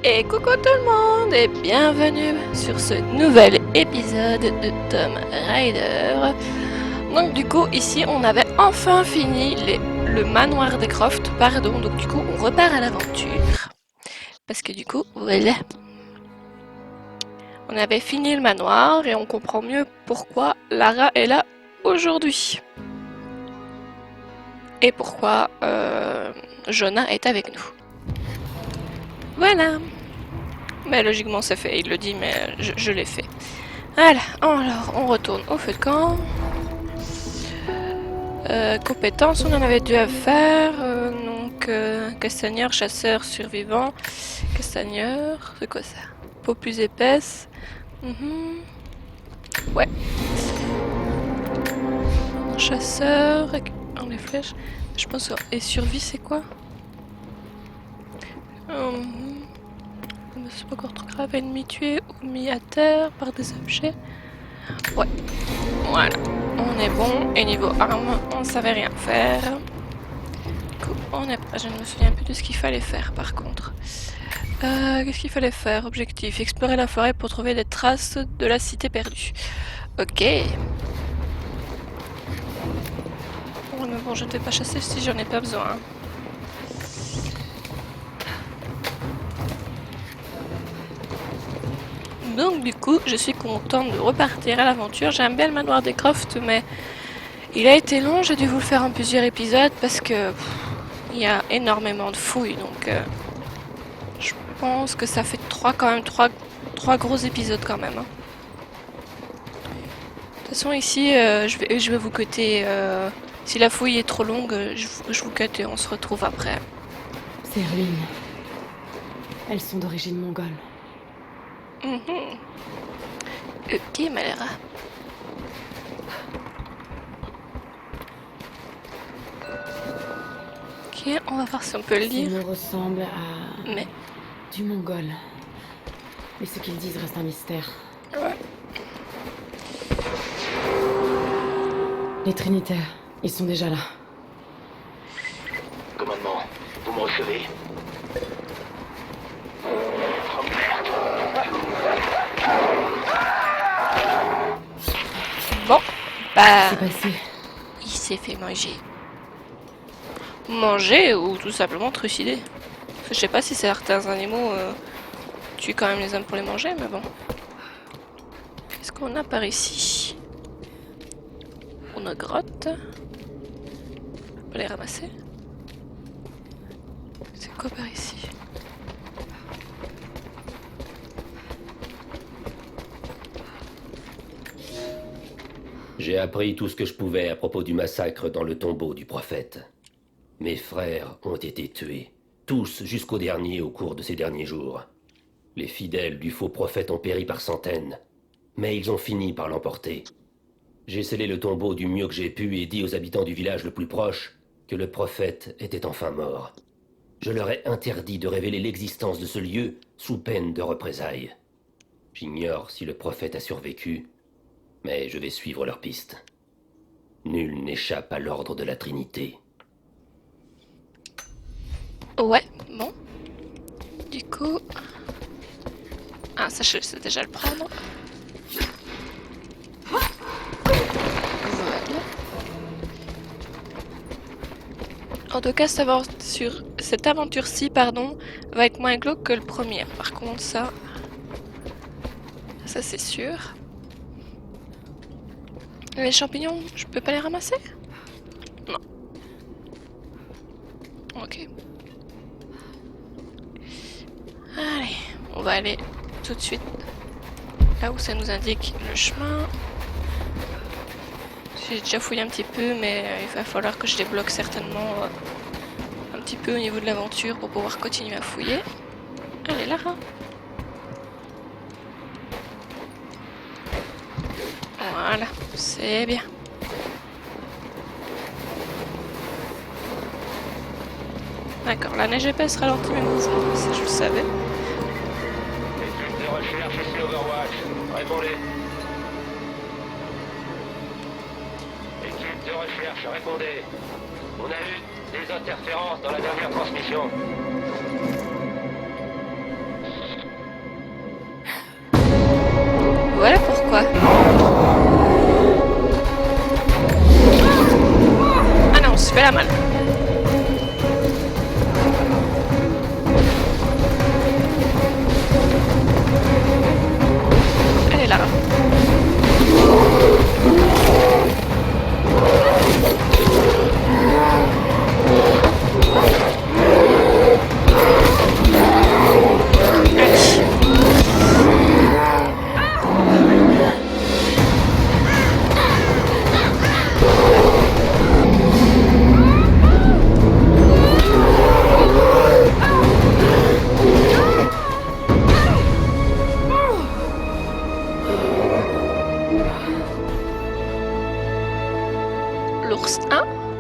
Et coucou tout le monde et bienvenue sur ce nouvel épisode de Tomb Raider. Donc du coup ici on avait enfin fini le manoir des Croft, pardon, donc du coup on repart à l'aventure. Parce que du coup, voilà. On avait fini le manoir et on comprend mieux pourquoi Lara est là aujourd'hui. Et pourquoi Jonah est avec nous. Voilà. Mais logiquement c'est fait, il le dit mais je l'ai fait. Voilà, alors on retourne au feu de camp. Compétences, on en avait deux à faire. Donc, castagneur, chasseur, survivant. Castagneur, c'est quoi ça? Peau plus épaisse. Ouais. Chasseur, les flèches. Je pense. Et survie, c'est quoi? C'est pas encore trop grave. Ennemi tué ou mis à terre par des objets. Ouais. Voilà. On est bon. Et niveau arme, on savait rien faire. Je ne me souviens plus de ce qu'il fallait faire par contre. Qu'est-ce qu'il fallait faire? Objectif, explorer la forêt pour trouver des traces de la cité perdue. Ok. Oh, mais bon, je ne vais pas chasser si j'en ai pas besoin. Donc du coup, je suis contente de repartir à l'aventure. J'aime bien le manoir des Croft, mais il a été long. J'ai dû vous le faire en plusieurs épisodes parce que il y a énormément de fouilles. Donc je pense que ça fait trois gros épisodes quand même. Hein. De toute façon ici, je vais vous cutter. Si la fouille est trop longue, je vous cut et on se retrouve après. Ces ruines, elles sont d'origine mongole. Ok, Malera. Ok, on va voir si on peut le lire. Ça me ressemble à... Mais... du mongol. Mais ce qu'ils disent reste un mystère. Ouais. Les Trinitaires, ils sont déjà là. Commandement, vous me recevez? Oh merde! Bon, bah... Qu'est-ce qui s'est passé? Il s'est fait manger. Manger ou tout simplement trucider. Je sais pas si certains animaux tuent quand même les hommes pour les manger, mais bon. Qu'est-ce qu'on a par ici? On a grotte. On peut les ramasser. C'est quoi par ici? J'ai appris tout ce que je pouvais à propos du massacre dans le tombeau du prophète. Mes frères ont été tués, tous jusqu'au dernier au cours de ces derniers jours. Les fidèles du faux prophète ont péri par centaines, mais ils ont fini par l'emporter. J'ai scellé le tombeau du mieux que j'ai pu et dit aux habitants du village le plus proche que le prophète était enfin mort. Je leur ai interdit de révéler l'existence de ce lieu sous peine de représailles. J'ignore si le prophète a survécu, mais je vais suivre leur piste. Nul n'échappe à l'ordre de la Trinité. Ouais, bon. Du coup... Ah, ça je sais déjà le prendre. Voilà. En tout cas, cette aventure-ci, pardon, va être moins glauque que le premier. Par contre, ça c'est sûr. Les champignons, je peux pas les ramasser? Non. Ok. Allez, on va aller tout de suite là où ça nous indique le chemin. J'ai déjà fouillé un petit peu, mais il va falloir que je débloque certainement un petit peu au niveau de l'aventure pour pouvoir continuer à fouiller. Allez, Lara. Voilà, c'est bien. D'accord, la neige épaisse ralentit mes mouvements, ça je le savais. Équipe de recherche ici Overwatch, répondez. Équipe de recherche, répondez. On a eu des interférences dans la dernière transmission.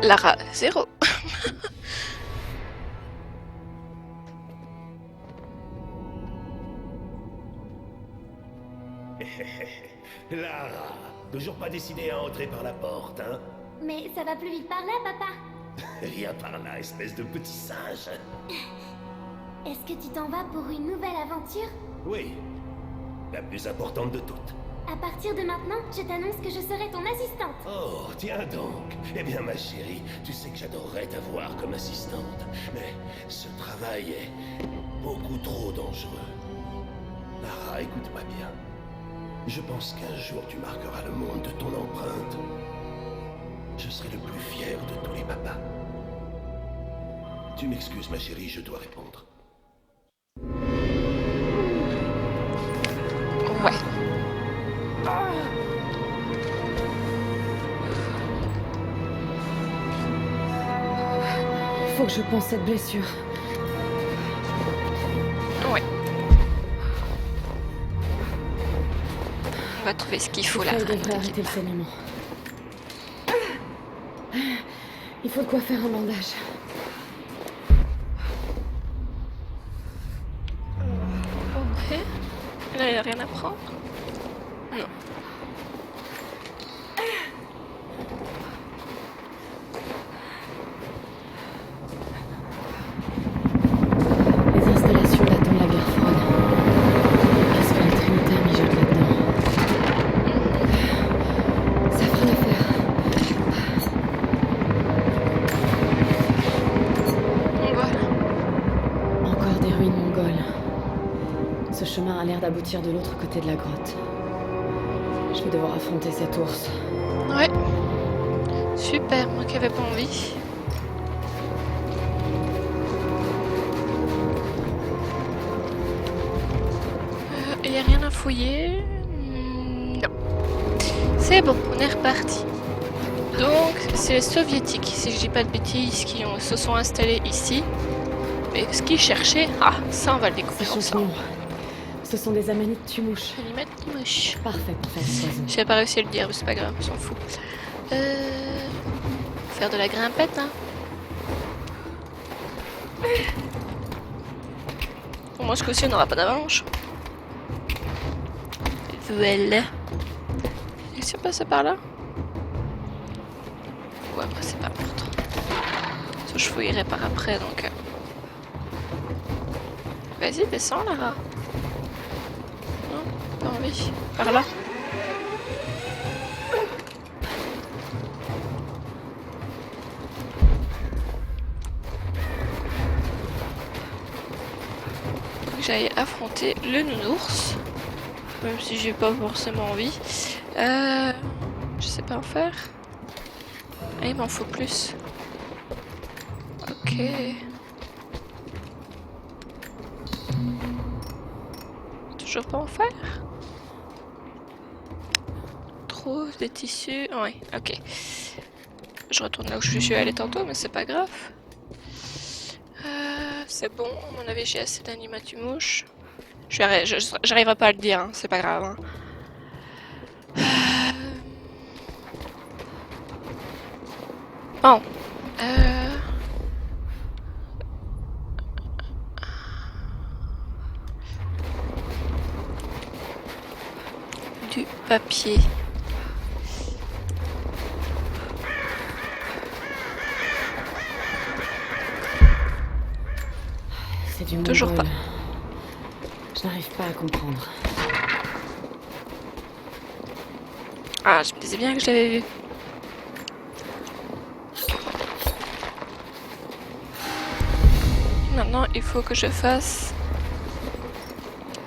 Lara, 0. Lara, toujours pas décidé à entrer par la porte, hein? Mais ça va plus vite par là, papa. Viens par là, espèce de petit singe. Est-ce que tu t'en vas pour une nouvelle aventure? Oui, la plus importante de toutes. À partir de maintenant, je t'annonce que je serai ton assistante. Oh, tiens donc. Eh bien, ma chérie, tu sais que j'adorerais t'avoir comme assistante. Mais ce travail est beaucoup trop dangereux. Lara, écoute-moi bien. Je pense qu'un jour tu marqueras le monde de ton empreinte. Je serai le plus fier de tous les papas. Tu m'excuses, ma chérie, je dois répondre. Ouais. Faut que je pense cette blessure. Ouais. On va trouver ce qu'il faut là. Il devrait arrêter le saignement. Il faut de quoi faire un bandage. Ok. Là, il n'y a rien à prendre. Non. Les installations datant de la guerre froide. Qu'est-ce que la Trinité a mijoté là-dedans? Ça fera l'affaire. Voilà. Encore des ruines mongoles. Ce chemin a l'air d'aboutir de l'autre côté de la grotte. Je vais devoir affronter cet ours. Ouais. Super, moi qui avais pas envie. Il n'y a rien à fouiller. Non. C'est bon, on est reparti. Donc, c'est les soviétiques, si je dis pas de bêtises, qui se sont installés ici. Mais ce qu'ils cherchaient, ça on va le Ces découvrir champignons, ensemble. ce sont des amanites tumouches. Animate mouche. Parfait pour faire ce poison. J'ai pas réussi à le dire, mais c'est pas grave, on s'en fout. Faire de la grimpette, hein. Au moins, ce coup-ci, on n'aura pas d'avalanche. Voilà. Et si on passait par là? Ouais, après, c'est pas important. Ça, je fouillerai par après, donc... Vas-y, descends, Lara. Non, pas envie. Par là. J'aille affronter le nounours, même si j'ai pas forcément envie. Je sais pas en faire. Ah, il m'en faut plus. Ok. Toujours pas en faire. Trop des tissus. Ouais, ok. Je retourne là où je suis allée tantôt, mais c'est pas grave. C'est bon, à mon avis j'ai assez d'animatumouche. J'arriverai pas à le dire, hein, c'est pas grave. Hein. Bon. Du papier. C'est du Toujours mongol. pas. Je n'arrive pas à comprendre. Ah, je me disais bien que je l'avais vu. Maintenant, il faut que je fasse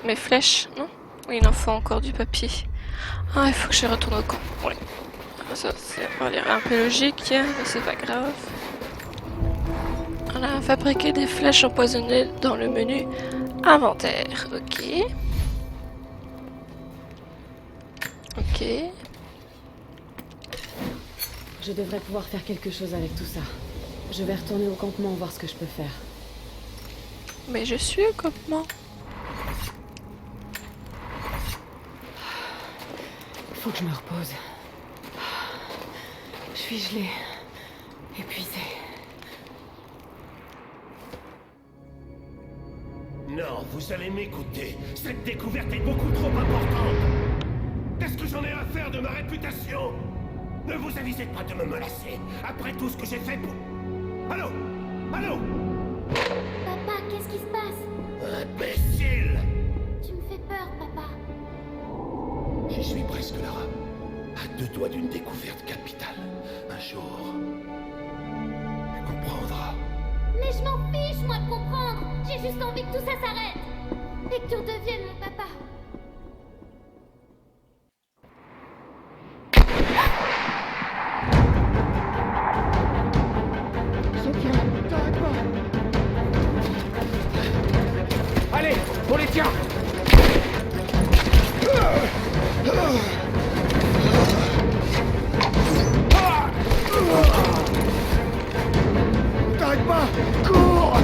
mes flèches, non? Oui, il en faut encore du papier. Ah, il faut que je retourne au camp. Ouais. Ça a l'air un peu logique, mais c'est pas grave. On a fabriqué des flèches empoisonnées dans le menu inventaire. Ok. Ok. Je devrais pouvoir faire quelque chose avec tout ça. Je vais retourner au campement voir ce que je peux faire. Mais je suis au campement. Faut que je me repose. Je suis gelée. épuisée. Non, vous allez m'écouter. Cette découverte est beaucoup trop importante. Qu'est-ce que j'en ai à faire de ma réputation? Ne vous avisez pas de me menacer, après tout ce que j'ai fait pour... Allô? Allô? Papa, qu'est-ce qui se passe? Imbécile! Tu me fais peur, papa. J'y suis presque là. À deux doigts d'une découverte capitale. Un jour... tu comprendras. Mais je m'en fiche, moi, de comprendre. J'ai juste envie que tout ça s'arrête. Et que tu redeviennes mon papa. Allez, on les tient! T'arrêtes pas! Cours!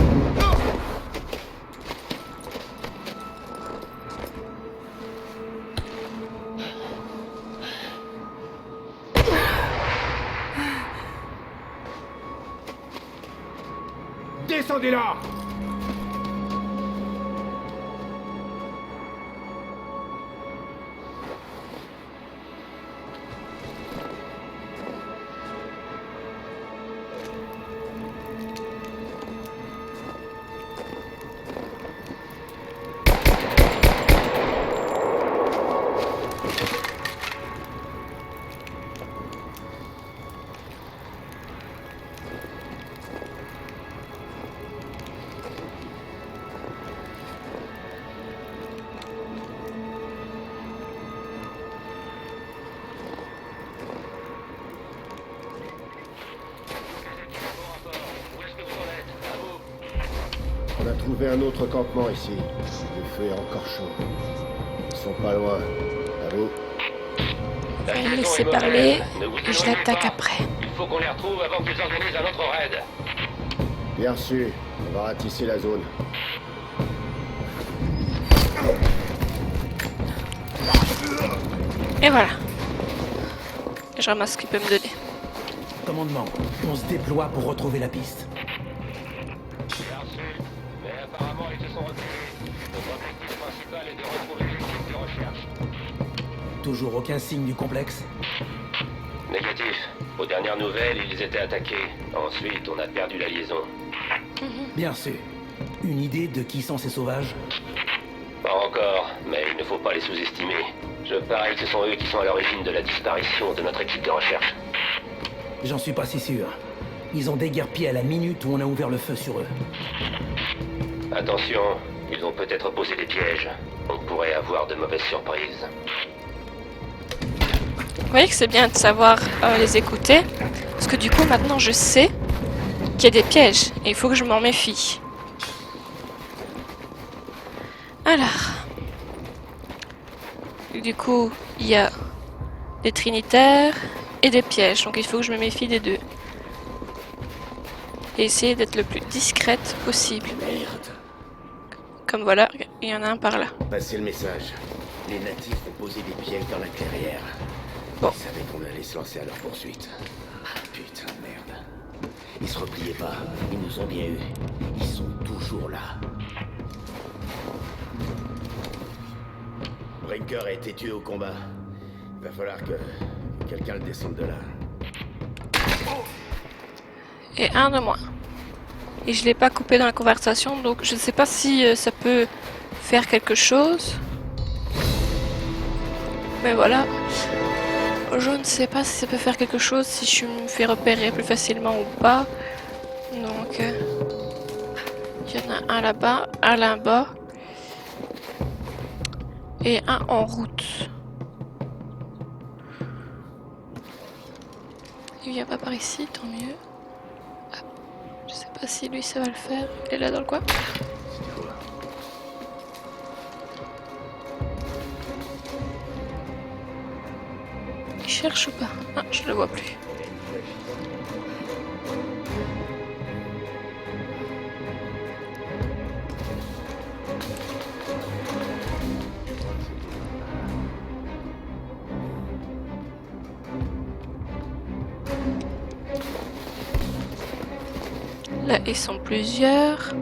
Descendez là! On a trouvé un autre campement ici. Le feu est encore chaud. Ils sont pas loin. À vous. On va les laisser parler et je l'attaque après. Il faut qu'on les retrouve avant qu'ils organisent un autre raid. Bien sûr. On va ratisser la zone. Et voilà. Et je ramasse ce qu'il peut me donner. Commandement, on se déploie pour retrouver la piste. Bien reçu, mais apparemment ils se sont reculés. Notre objectif principal est de retrouver l'équipe de recherche. Toujours aucun signe du complexe. Négatif. Aux dernières nouvelles, ils étaient attaqués. Ensuite, on a perdu la liaison. Bien sûr. Une idée de qui sont ces sauvages? Pas encore, mais il ne faut pas les sous-estimer. Je parie que ce sont eux qui sont à l'origine de la disparition de notre équipe de recherche. J'en suis pas si sûr. Ils ont déguerpi à la minute où on a ouvert le feu sur eux. Attention, ils ont peut-être posé des pièges. On pourrait avoir de mauvaises surprises. Vous voyez que c'est bien de savoir les écouter, parce que du coup maintenant je sais qu'il y a des pièges et il faut que je m'en méfie. Alors, du coup il y a des trinitaires et des pièges, donc il faut que je me méfie des deux. Et essayer d'être le plus discrète possible. Merde. Comme voilà, il y en a un par là. Passez le message. Les natifs ont posé des pièges dans la clairière. Bon. Ils savaient qu'on allait se lancer à leur poursuite. Ah, putain de merde. Ils se repliaient pas. Ils nous ont bien eu. Ils sont toujours là. Brinker a été tué au combat. Il va falloir que quelqu'un le descende de là. Et un de moins. Et je l'ai pas coupé dans la conversation, donc je ne sais pas si ça peut faire quelque chose. Mais voilà. Je ne sais pas si ça peut faire quelque chose, si je me fais repérer plus facilement ou pas. Donc, il y en a un là-bas, un là-bas. Et un en route. Il vient pas par ici, tant mieux. Ah, je sais pas si lui ça va le faire. Il est là dans le coin. Il cherche ou pas? Ah, je le vois plus. Là, ils sont plusieurs.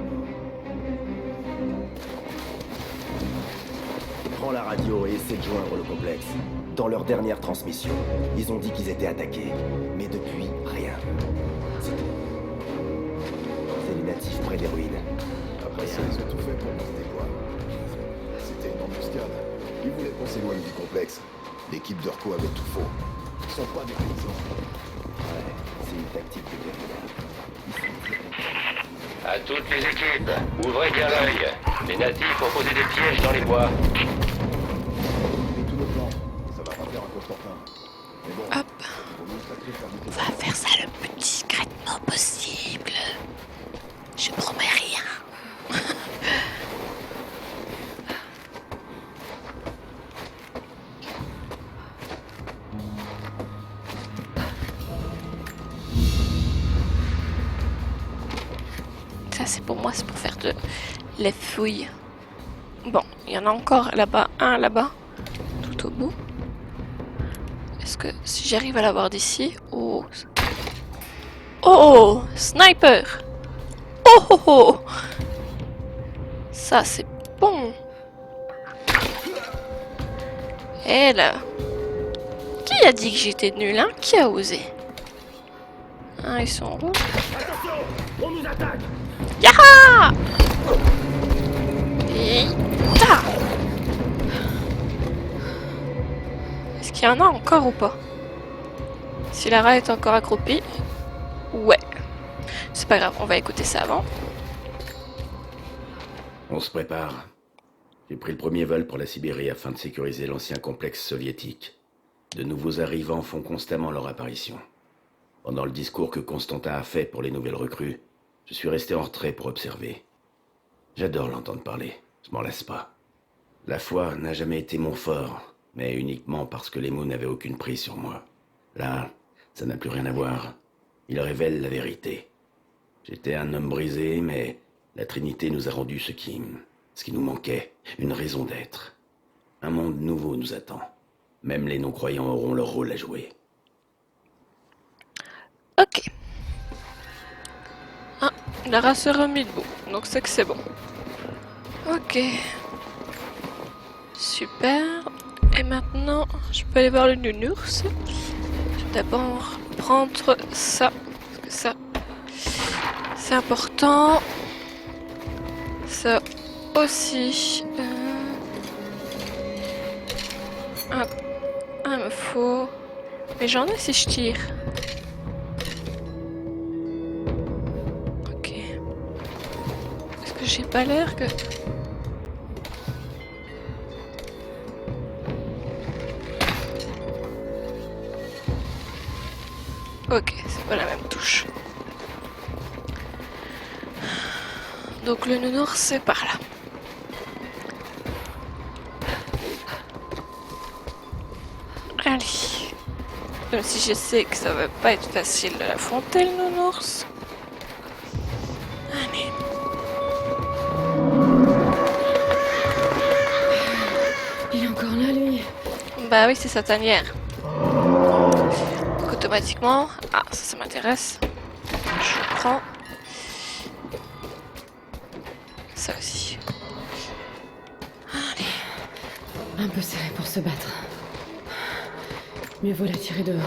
Prends la radio et essaie de joindre le complexe. Dans leur dernière transmission, ils ont dit qu'ils étaient attaqués. Mais depuis, rien. C'est tout. C'est les natifs près des ruines. Après ça, ils ont tout fait pour monter des bois. C'était une embuscade. Ils voulaient qu'on s'éloigne du complexe. L'équipe de Rco avait tout faux. Ils sont pas des paysans. Ouais, c'est une tactique de guérilla. À toutes les équipes, ouvrez bien l'œil. Les natifs ont posé des pièges dans les bois. Et tous nos plans, ça va pas faire un Constantin. Mais bon, Hop. il vaut mieux se sacrer faire du On va faire ça le plus discrètement possible. Je promets rien. Ça c'est pour moi, c'est pour faire de les fouilles. Bon, il y en a encore là-bas, un là-bas, tout au bout. Est-ce que si j'arrive à l'avoir d'ici... Oh, oh, sniper. Oh, oh, oh. Ça c'est bon. Et là, qui a dit que j'étais nul, hein? Qui a osé? Ah, ils sont rouges. Attention! On nous attaque! Yaha! Et ta! Est-ce qu'il y en a encore ou pas? Si Lara est encore accroupie, ouais. C'est pas grave, on va écouter ça avant. On se prépare. J'ai pris le premier vol pour la Sibérie afin de sécuriser l'ancien complexe soviétique. De nouveaux arrivants font constamment leur apparition. Pendant le discours que Constantin a fait pour les nouvelles recrues, je suis resté en retrait pour observer. J'adore l'entendre parler, je m'en lasse pas. La foi n'a jamais été mon fort, mais uniquement parce que les mots n'avaient aucune prise sur moi. Là, ça n'a plus rien à voir. Il révèle la vérité. J'étais un homme brisé, mais la Trinité nous a rendu ce qui nous manquait, une raison d'être. Un monde nouveau nous attend. Même les non-croyants auront leur rôle à jouer. Ok. Ah, Lara se remet debout, donc c'est que c'est bon. Ok. Super. Et maintenant, je peux aller voir le nounours. Je vais d'abord prendre ça. Parce que ça, c'est important. Ça aussi. Ah, me faut. Mais j'en ai si je tire. Ok. Est-ce que j'ai pas l'air que. Ok, c'est pas la même touche. Donc le nounours c'est par là. Allez. Même si je sais que ça va pas être facile de l'affronter le nounours. Allez. Il est encore là, lui. Bah oui, c'est sa tanière. Donc automatiquement... Ah, ça m'intéresse. Je prends... ça aussi. Allez. Un peu serré pour se battre. Mieux vaut la tirer dehors.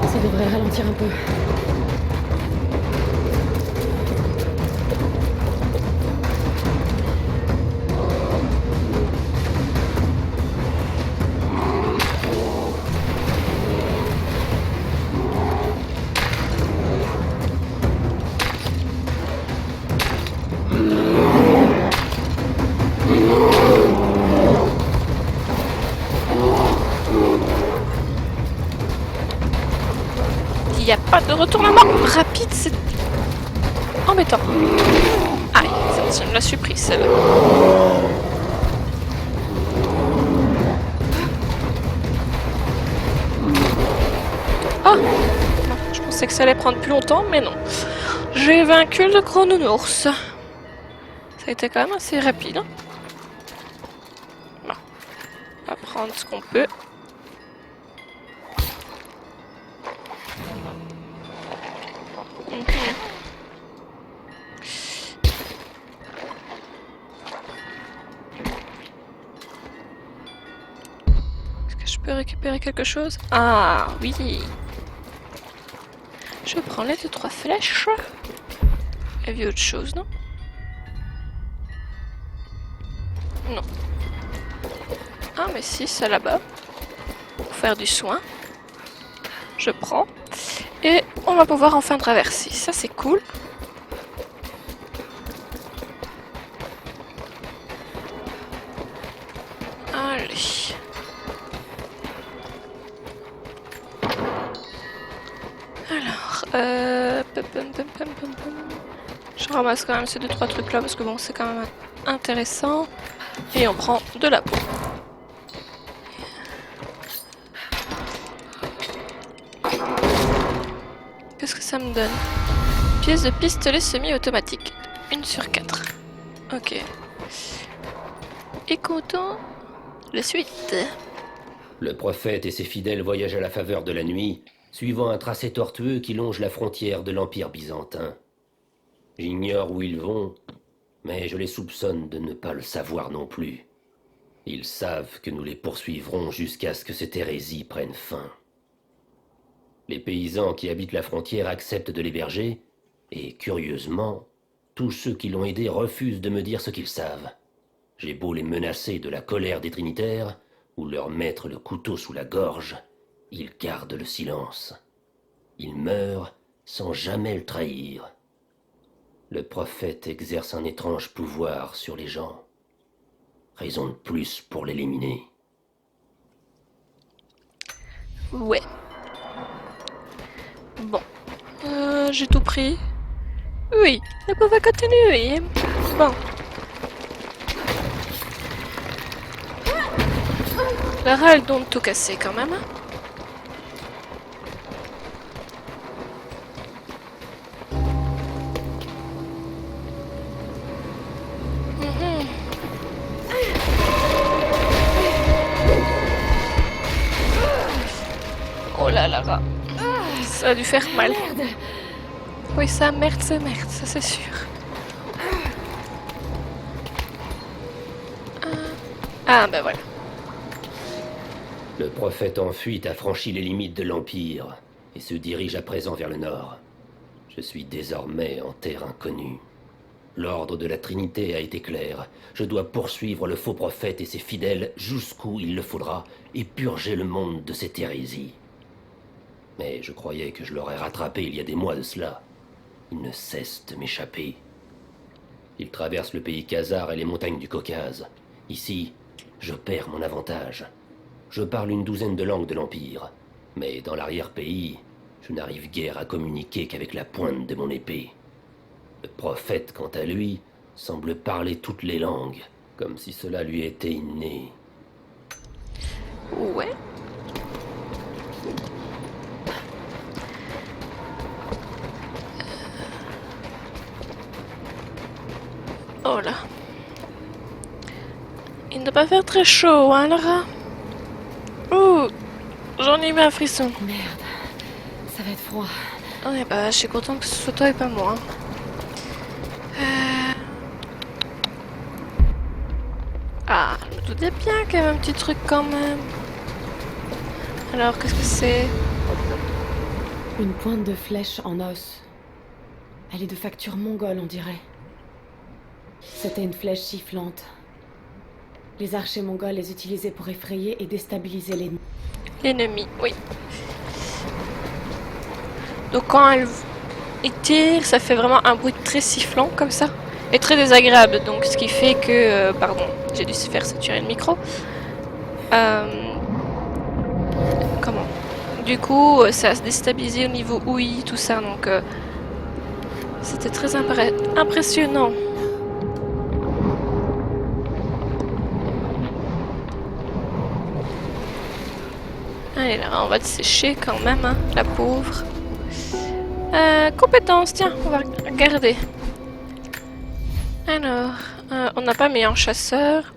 Ça devrait ralentir un peu. Il n'y a pas de retournement rapide, c'est embêtant. Aïe, ça me l'a surpris celle-là. Oh, non, je pensais que ça allait prendre plus longtemps, mais non. J'ai vaincu le gros nounours. Ça a été quand même assez rapide. Hein. Bon. On va prendre ce qu'on peut. Est-ce que je peux récupérer quelque chose? Ah oui. Je prends les 2-3 flèches. Il y a autre chose, non? Non. Ah mais si, ça là-bas. Pour faire du soin. Je prends. Et on va pouvoir enfin traverser. Ça c'est cool. Allez. Alors, je ramasse quand même ces 2-3 trucs là parce que bon c'est quand même intéressant. Et on prend de la peau. Qu'est-ce que ça me donne? Pièce de pistolet semi-automatique. 1 sur 4. Ok. Écoutons la suite. Le prophète et ses fidèles voyagent à la faveur de la nuit, suivant un tracé tortueux qui longe la frontière de l'Empire byzantin. J'ignore où ils vont, mais je les soupçonne de ne pas le savoir non plus. Ils savent que nous les poursuivrons jusqu'à ce que cette hérésie prenne fin. Les paysans qui habitent la frontière acceptent de l'héberger, et curieusement, tous ceux qui l'ont aidé refusent de me dire ce qu'ils savent. J'ai beau les menacer de la colère des Trinitaires, ou leur mettre le couteau sous la gorge, ils gardent le silence. Ils meurent sans jamais le trahir. Le prophète exerce un étrange pouvoir sur les gens. Raison de plus pour l'éliminer. Ouais. Bon. J'ai tout pris. Oui, on va continuer. Bon. Lara, elle donne tout casser quand même. Oh là, Lara. Ça a dû faire mal. Oui, ça merde, ça c'est sûr. Ah, ben voilà. Le prophète en fuite a franchi les limites de l'Empire et se dirige à présent vers le nord. Je suis désormais en terre inconnue. L'ordre de la Trinité a été clair. Je dois poursuivre le faux prophète et ses fidèles jusqu'où il le faudra et purger le monde de cette hérésie. Mais je croyais que je l'aurais rattrapé il y a des mois de cela. Il ne cesse de m'échapper. Il traverse le pays khazar et les montagnes du Caucase. Ici, je perds mon avantage. Je parle une douzaine de langues de l'Empire, mais dans l'arrière-pays, je n'arrive guère à communiquer qu'avec la pointe de mon épée. Le prophète, quant à lui, semble parler toutes les langues, comme si cela lui était inné. Ouais. Oh là. Il ne doit pas faire très chaud, hein, Lara? Ouh, j'en ai eu un frisson. Merde, ça va être froid. Ouais, bah, je suis contente que ce soit toi et pas moi. Ah, je me doutais bien qu'il y avait un petit truc quand même. Alors, qu'est-ce que c'est? Une pointe de flèche en os. Elle est de facture mongole, on dirait. C'était une flèche sifflante. Les archers mongols les utilisaient pour effrayer et déstabiliser l'ennemi. L'ennemi, oui. Donc quand il tire, ça fait vraiment un bruit très sifflant comme ça. Et très désagréable, donc ce qui fait que... pardon, j'ai dû se faire saturer le micro. Comment? Du coup, ça se déstabilisait au niveau ouïe, tout ça, donc... c'était très impressionnant. Allez là, on va te sécher quand même, hein, la pauvre. Compétence, tiens, on va regarder. Alors, on n'a pas mis en chasseur.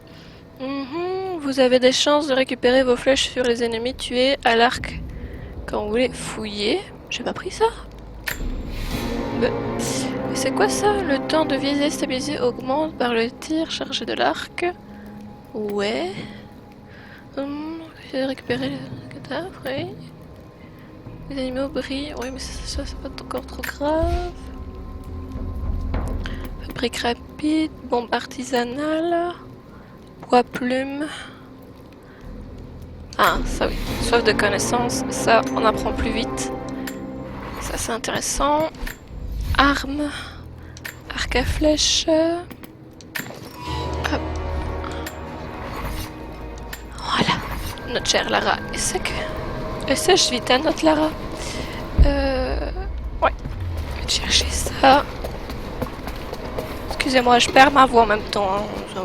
Vous avez des chances de récupérer vos flèches sur les ennemis tués à l'arc quand vous les fouillez. J'ai pas pris ça. Mais c'est quoi ça? Le temps de viser stabilisé augmente par le tir chargé de l'arc. Ouais. J'ai récupéré le cadavre, oui. Les animaux brillent. Oui, mais ça c'est pas encore trop grave. Fabrique rapide, bombe artisanale, bois plume. Ah, ça oui. Soif de connaissances, ça on apprend plus vite. Ça c'est intéressant. Arme, arc à flèche. Hop. Voilà, notre chère Lara. Est-ce vite à notre Lara? Ouais. Je vais chercher ça. Excusez-moi, je perds ma voix en même temps. Hein.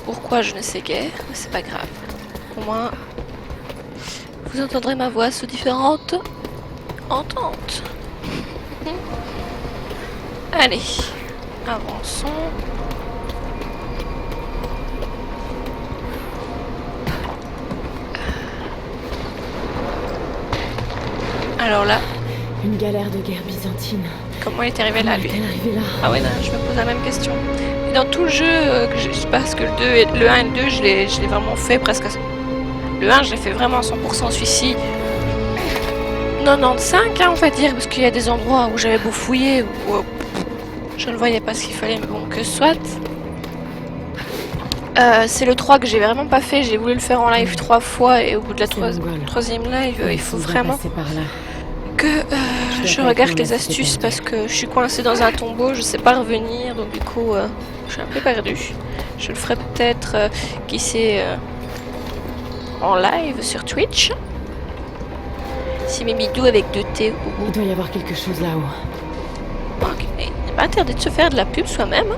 Pourquoi je ne sais guère, mais c'est pas grave. Au moins, vous entendrez ma voix sous différentes ententes. Allez, avançons. Alors là, Une galère de guerre byzantine. comment il est arrivé là, lui? Comment est-elle arrivée là? Ah ouais, non, je me pose la même question. Et dans tout le jeu, je sais pas, parce que le 1 et le 2, je l'ai vraiment fait presque... Le 1, je l'ai fait vraiment à 100%, celui-ci... 95, hein, on va dire, parce qu'il y a des endroits où j'avais beau fouiller, où je ne voyais pas ce qu'il fallait, mais bon, que soit. C'est le 3 que j'ai vraiment pas fait, j'ai voulu le faire en live 3 fois, et au bout de la troisième live, il faut vraiment que je regarde les astuces, parce que je suis coincée dans un tombeau, je sais pas revenir, donc du coup, je suis un peu perdue. Je le ferai peut-être, qui sait, en live sur Twitch. C'est Mimidou avec 2 T au bout. Il doit y avoir quelque chose là-haut. Ok, il n'est pas interdit de se faire de la pub soi-même.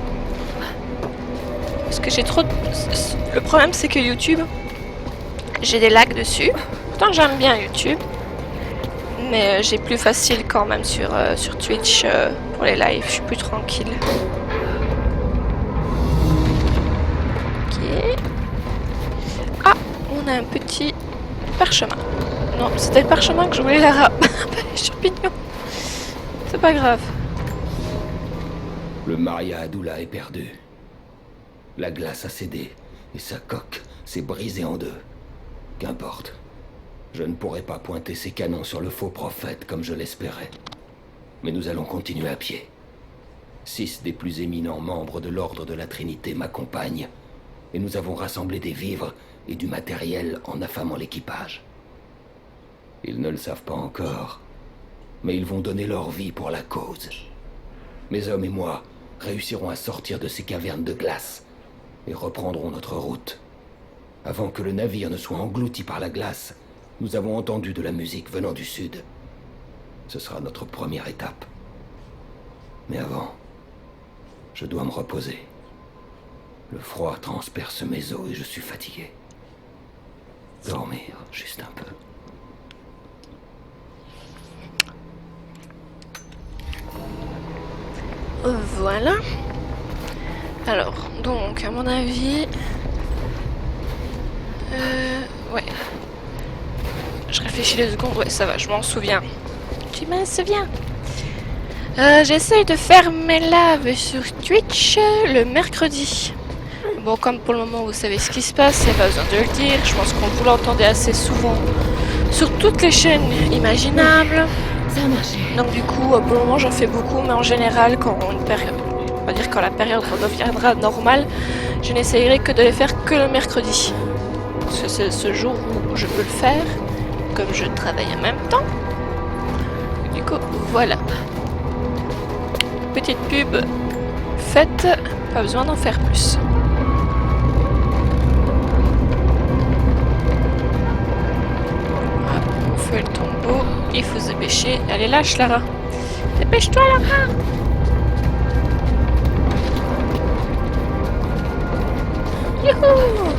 Parce que j'ai trop... Le problème c'est que YouTube, j'ai des lags dessus. Pourtant j'aime bien YouTube. Mais j'ai plus facile quand même sur Twitch pour les lives. Je suis plus tranquille. Ok. Ah, on a un petit parchemin. Non, c'était le parchemin que je voulais Lara. Pas les champignons. C'est pas grave. Le Maria Adula est perdu. La glace a cédé et sa coque s'est brisée en deux. Qu'importe. Je ne pourrai pas pointer ces canons sur le faux prophète comme je l'espérais. Mais nous allons continuer à pied. 6 des plus éminents membres de l'Ordre de la Trinité m'accompagnent. Et nous avons rassemblé des vivres et du matériel en affamant l'équipage. Ils ne le savent pas encore, mais ils vont donner leur vie pour la cause. Mes hommes et moi réussirons à sortir de ces cavernes de glace et reprendrons notre route. Avant que le navire ne soit englouti par la glace, nous avons entendu de la musique venant du sud. Ce sera notre première étape. Mais avant, je dois me reposer. Le froid transperce mes os et je suis fatigué. Dormir, juste un peu. Voilà. Alors, donc, à mon avis... ouais. Je réfléchis 2 secondes. Ouais, ça va, je m'en souviens. Tu m'en souviens? J'essaye de faire mes lives sur Twitch le mercredi. Bon, comme pour le moment vous savez ce qui se passe, il n'y a pas besoin de le dire. Je pense qu'on vous l'entendez assez souvent sur toutes les chaînes imaginables. Ça a marché. Donc du coup, pour le moment j'en fais beaucoup, mais en général, quand une période, on va dire quand la période redeviendra normale, je n'essayerai que de les faire que le mercredi. Parce que c'est ce jour où je peux le faire, comme je travaille en même temps. Du coup, voilà. Petite pub faite, pas besoin d'en faire plus. Hop, on fait le tombeau, il faut se dépêcher. Allez, lâche Lara. Dépêche-toi Lara. Youhou!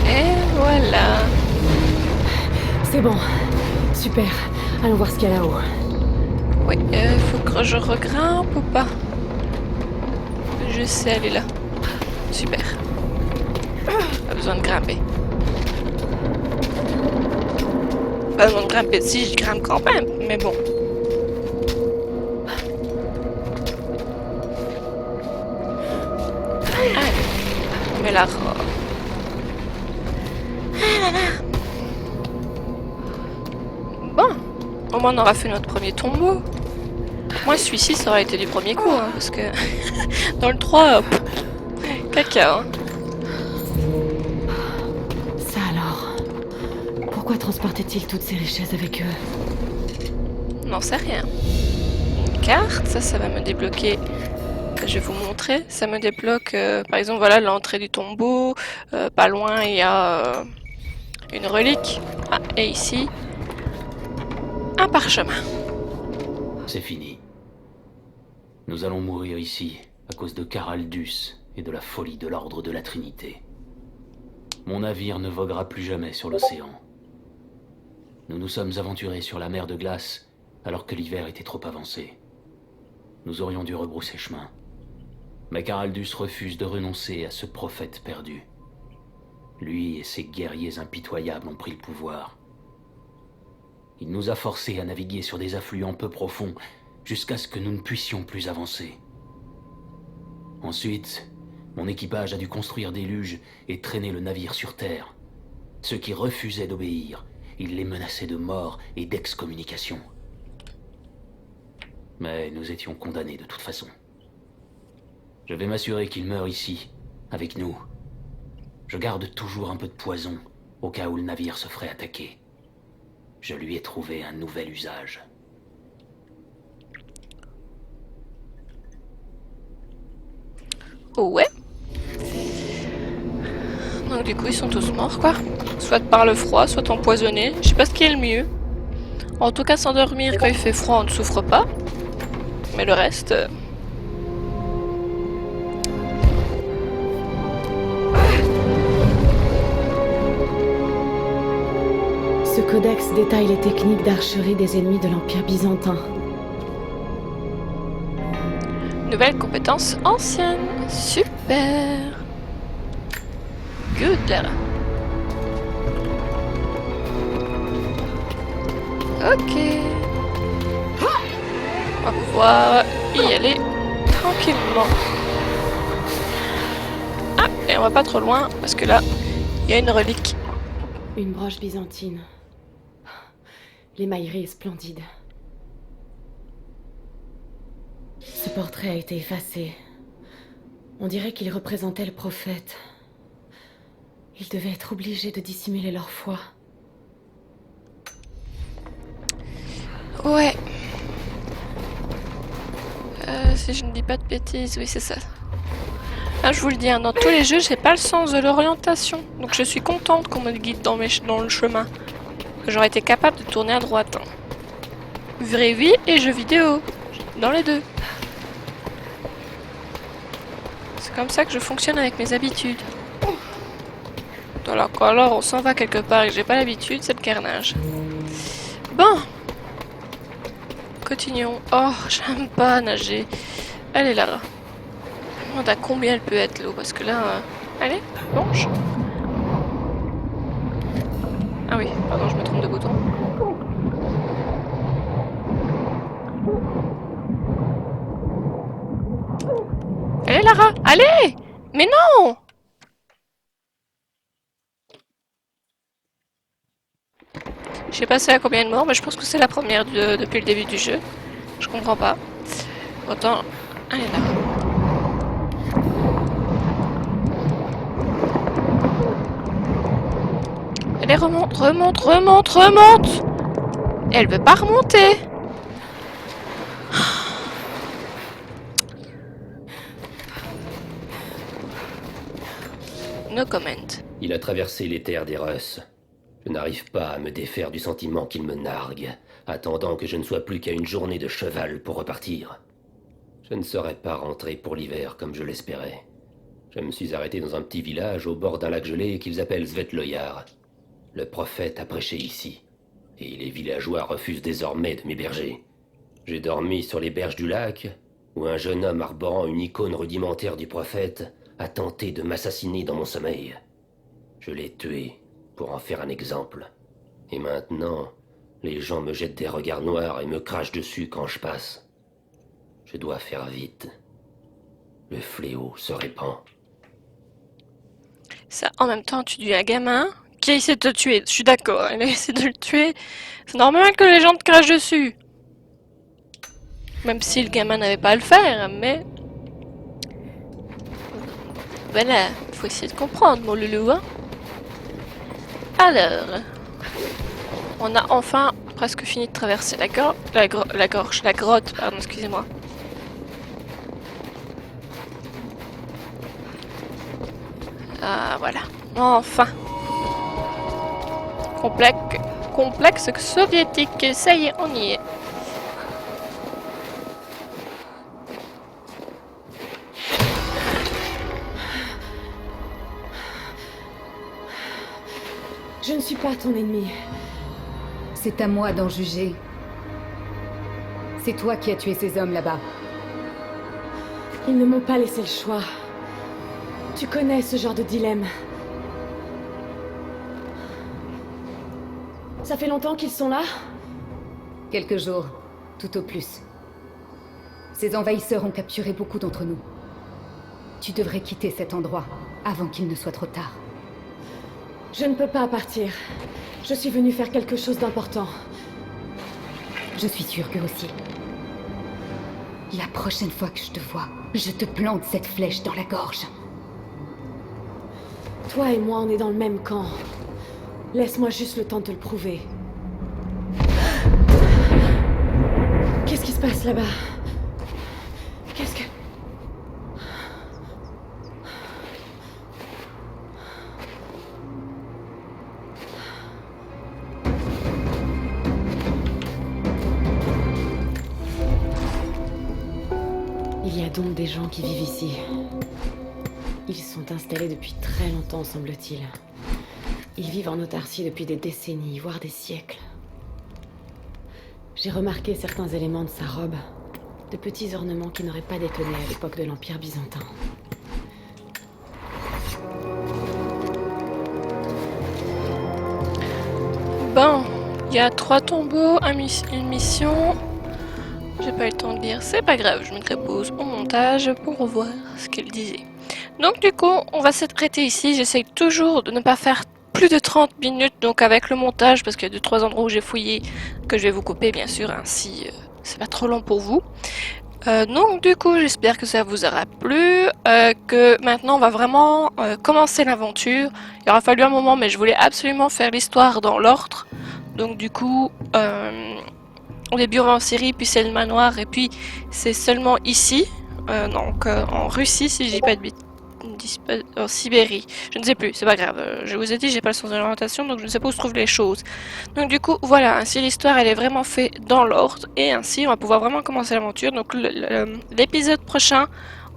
Et voilà. C'est bon. Super. Allons voir ce qu'il y a là-haut. Oui, faut que je regrimpe ou pas? Je sais, elle est là. Super. Pas besoin de grimper. pas le droit de grimper dessus, je grimpe quand même, mais bon. Allez, mais la robe. Bon, au moins on aura fait notre premier tombeau. Moi celui-ci ça aurait été du premier coup, hein, parce que dans le 3, caca. Hein. Ça alors. Pourquoi transportaient-ils toutes ces richesses avec eux? N'en sais rien. Une carte, ça va me débloquer. Je vais vous montrer. Ça me débloque, par exemple, voilà l'entrée du tombeau. Pas loin, il y a une relique. Ah, et ici, un parchemin. C'est fini. Nous allons mourir ici à cause de Caraldus et de la folie de l'ordre de la Trinité. Mon navire ne voguera plus jamais sur l'océan. Nous nous sommes aventurés sur la mer de glace alors que l'hiver était trop avancé. Nous aurions dû rebrousser chemin. Mais Caraldus refuse de renoncer à ce prophète perdu. Lui et ses guerriers impitoyables ont pris le pouvoir. Il nous a forcés à naviguer sur des affluents peu profonds jusqu'à ce que nous ne puissions plus avancer. Ensuite, mon équipage a dû construire des luges et traîner le navire sur terre. Ceux qui refusaient d'obéir, il les menaçait de mort et d'excommunication. Mais nous étions condamnés de toute façon. Je vais m'assurer qu'il meure ici, avec nous. Je garde toujours un peu de poison, au cas où le navire se ferait attaquer. Je lui ai trouvé un nouvel usage. Ouais. Donc du coup ils sont tous morts quoi. Soit par le froid, soit empoisonnés. Je sais pas ce qui est le mieux. En tout cas s'endormir quand il fait froid on ne souffre pas. Mais le reste... Ce codex détaille les techniques d'archerie des ennemis de l'Empire byzantin. Nouvelle compétence ancienne. Super. Good. Ok. On va pouvoir y aller tranquillement. Ah, et on va pas trop loin parce que là, il y a une relique. Une broche byzantine. L'émaillerie est splendide. Ce portrait a été effacé. On dirait qu'il représentait le prophète. Ils devaient être obligés de dissimuler leur foi. Ouais. Si je ne dis pas de bêtises, oui c'est ça. Ah, je vous le dis, hein, dans tous les jeux, j'ai pas le sens de l'orientation. Donc je suis contente qu'on me guide dans le chemin. J'aurais été capable de tourner à droite. Hein. Vraie vie et jeux vidéo. Dans les deux. C'est comme ça que je fonctionne avec mes habitudes. Alors quand on s'en va quelque part et que j'ai pas l'habitude, c'est le carnage. Bon. Continuons. Oh, j'aime pas nager. Allez là. Je me demande à combien elle peut être l'eau, parce que là... Allez, plonge. Ah oui, pardon, je me trompe de bouton. Allez Lara, allez! Mais non! Je sais pas c'est à combien de morts, mais je pense que c'est la première depuis le début du jeu. Je comprends pas. Autant... Allez là. Allez, remonte, remonte, remonte, remonte! Elle veut pas remonter! No comment. Il a traversé les terres des Russes. Je n'arrive pas à me défaire du sentiment qu'il me nargue, attendant que je ne sois plus qu'à une journée de cheval pour repartir. Je ne serais pas rentré pour l'hiver comme je l'espérais. Je me suis arrêté dans un petit village au bord d'un lac gelé qu'ils appellent Svetloyar. Le prophète a prêché ici, et les villageois refusent désormais de m'héberger. J'ai dormi sur les berges du lac, où un jeune homme arborant une icône rudimentaire du prophète a tenté de m'assassiner dans mon sommeil. Je l'ai tué pour en faire un exemple. Et maintenant, Les gens me jettent des regards noirs et me crachent dessus quand je passe. Je dois faire vite. Le fléau se répand. Ça, en même temps, tu dis un gamin qui a essayé de te tuer. Je suis d'accord, il a essayé de le tuer. C'est normal que les gens te crachent dessus. Même si le gamin n'avait pas à le faire, mais... Voilà, il faut essayer de comprendre, mon loulou, hein. Alors... On a enfin presque fini de traverser la grotte, pardon, excusez-moi. Ah, voilà. Enfin. Complexe soviétique. Ça y est, on y est. Je ne suis pas ton ennemi. C'est à moi d'en juger. C'est toi qui as tué ces hommes là-bas. Ils ne m'ont pas laissé le choix. Tu connais ce genre de dilemme. Ça fait longtemps qu'ils sont là? Quelques jours, tout au plus. Ces envahisseurs ont capturé beaucoup d'entre nous. Tu devrais quitter cet endroit avant qu'il ne soit trop tard. Je ne peux pas partir. Je suis venue faire quelque chose d'important. Je suis sûre que aussi. La prochaine fois que je te vois, je te plante cette flèche dans la gorge. Toi et moi, on est dans le même camp. Laisse-moi juste le temps de te le prouver. Qu'est-ce qui se passe là-bas? Qu'est-ce que... Il y a donc des gens qui vivent ici. Ils sont installés depuis très longtemps, semble-t-il. Ils vivent en autarcie depuis des décennies, voire des siècles. J'ai remarqué certains éléments de sa robe. De petits ornements qui n'auraient pas détonné à l'époque de l'Empire byzantin. Bon, il y a 3 tombeaux, une mission. J'ai pas eu le temps de lire, c'est pas grave, je mettrai pause au montage pour revoir ce qu'elle disait. Donc du coup, on va s'arrêter ici. J'essaye toujours de ne pas faire plus de 30 minutes, donc avec le montage, parce qu'il y a 2-3 endroits où j'ai fouillé, que je vais vous couper bien sûr, ainsi c'est pas trop long pour vous. Donc du coup, j'espère que ça vous aura plu, que maintenant on va vraiment commencer l'aventure. Il aura fallu un moment, mais je voulais absolument faire l'histoire dans l'ordre. Donc du coup, au début on va en Syrie, puis c'est le manoir, et puis c'est seulement ici, donc en Russie si je dis pas de bêtises. En Sibérie, je ne sais plus, c'est pas grave, je vous ai dit j'ai pas le sens de l'orientation, donc je ne sais pas où se trouvent les choses. Donc du coup voilà, ainsi l'histoire elle est vraiment faite dans l'ordre, et ainsi on va pouvoir vraiment commencer l'aventure. Donc l'épisode prochain,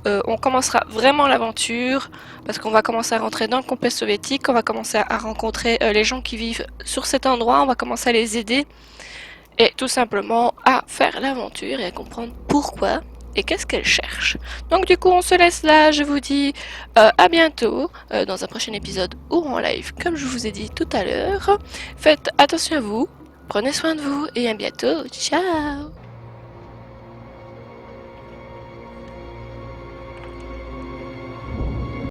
on commencera vraiment l'aventure, parce qu'on va commencer à rentrer dans le complexe soviétique, on va commencer à rencontrer les gens qui vivent sur cet endroit, on va commencer à les aider, et tout simplement à faire l'aventure et à comprendre pourquoi et qu'est-ce qu'elle cherche. Donc du coup on se laisse là, je vous dis à bientôt dans un prochain épisode ou en live comme je vous ai dit tout à l'heure. Faites attention à vous, prenez soin de vous et à bientôt, ciao.